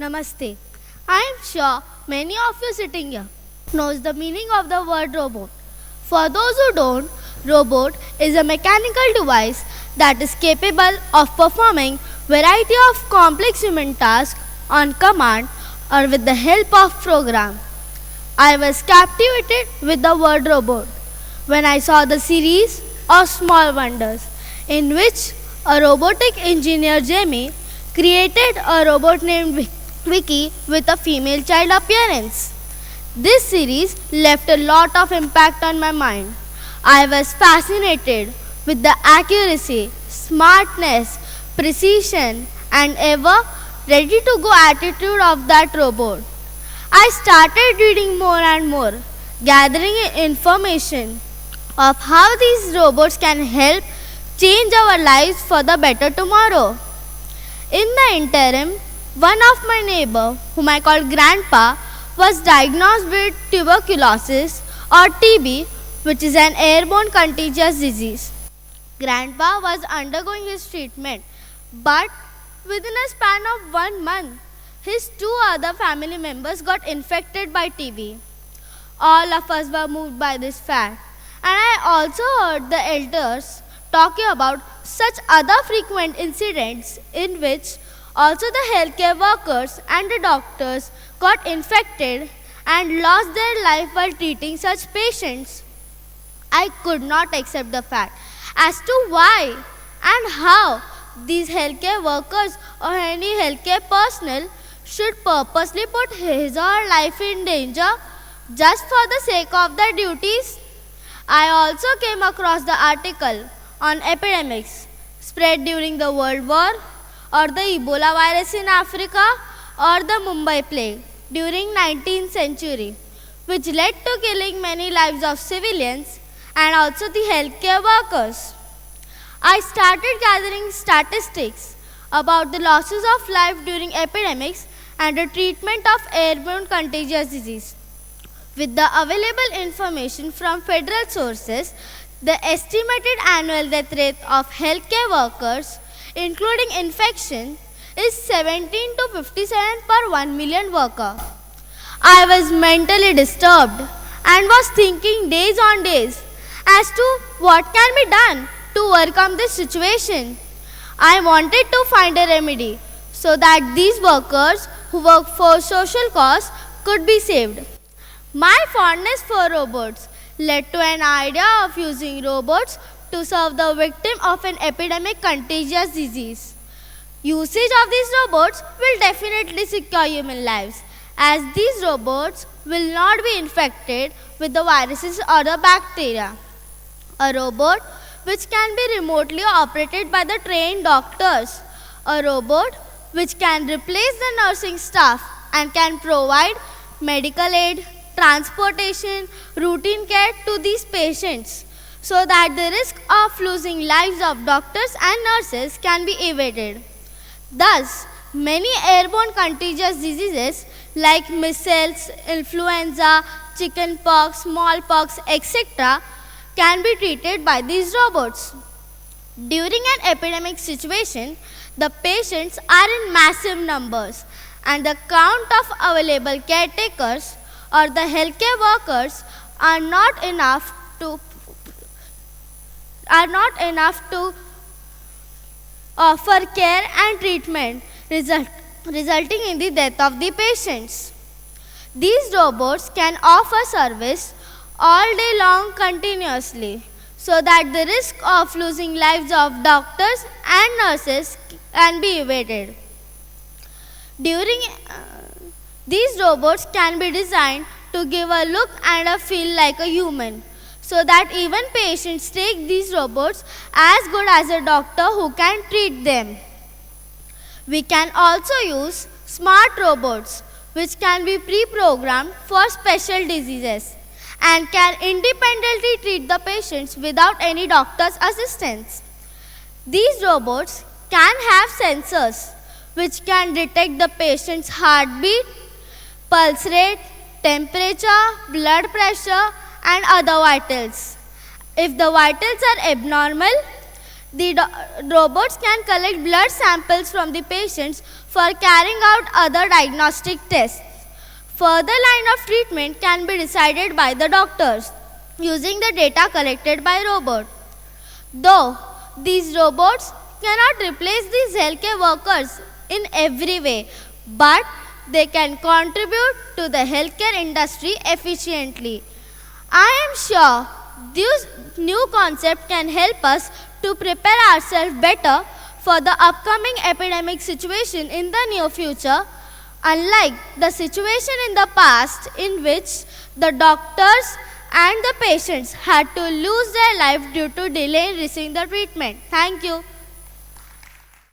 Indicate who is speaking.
Speaker 1: Namaste. I am sure many of you sitting here knows the meaning of the word robot. For those who don't, robot is a mechanical device that is capable of performing variety of complex human tasks on command or with the help of program. I was captivated with the word robot when I saw the series of Small Wonders, in which a robotic engineer Jamie created a robot named Vicky with a female child appearance. This series left a lot of impact on my mind. I was fascinated with the accuracy, smartness, precision, and ever ready to go attitude of that robot. I started reading more and more, gathering information of how these robots can help change our lives for the better tomorrow. In the interim, one of my neighbor, whom I called Grandpa, was diagnosed with tuberculosis or TB, which is an airborne contagious disease. Grandpa was undergoing his treatment, but within a span of 1 month, his two other family members got infected by TB. All of us were moved by this fact, and I also heard the elders talking about such other frequent incidents in which also the healthcare workers and the doctors got infected and lost their life while treating such patients. I could not accept the fact as to why and how these healthcare workers or any healthcare personnel should purposely put his or her life in danger just for the sake of their duties. I also came across the article on epidemics spread during the World War or the Ebola virus in Africa or the Mumbai plague during 19th century, which led to killing many lives of civilians and also the healthcare workers. I started gathering statistics about the losses of life during epidemics and the treatment of airborne contagious disease. With the available information from federal sources, the estimated annual death rate of healthcare workers, including infection, is 17 to 57 per 1 million worker. I was mentally disturbed and was thinking days on days as to what can be done to overcome this situation. I wanted to find a remedy so that these workers who work for social cause could be saved. My fondness for robots led to an idea of using robots to serve the victim of an epidemic contagious disease. Usage of these robots will definitely secure human lives, as these robots will not be infected with the viruses or the bacteria. A robot which can be remotely operated by the trained doctors. A robot which can replace the nursing staff and can provide medical aid, transportation, routine care to these patients so that the risk of losing lives of doctors and nurses can be evaded. Thus, many airborne contagious diseases like measles, influenza, chickenpox, smallpox, etc. can be treated by these robots. During an epidemic situation, the patients are in massive numbers and the count of available caretakers or the healthcare workers are not enough to offer care and treatment, resulting in the death of the patients. These robots can offer service all day long continuously so that the risk of losing lives of doctors and nurses can be evaded. These robots can be designed to give a look and a feel like a human, so that even patients take these robots as good as a doctor who can treat them. We can also use smart robots which can be pre-programmed for special diseases and can independently treat the patients without any doctor's assistance. These robots can have sensors which can detect the patient's heartbeat, pulse rate, temperature, blood pressure, and other vitals. If the vitals are abnormal, The robots can collect blood samples from the patients for carrying out other diagnostic tests. Further line of treatment can be decided by the doctors using the data collected by robot. Though these robots cannot replace these healthcare workers in every way, but they can contribute to the healthcare industry efficiently. I am sure this new concept can help us to prepare ourselves better for the upcoming epidemic situation in the near future, unlike the situation in the past in which the doctors and the patients had to lose their life due to delay in receiving the treatment. Thank you.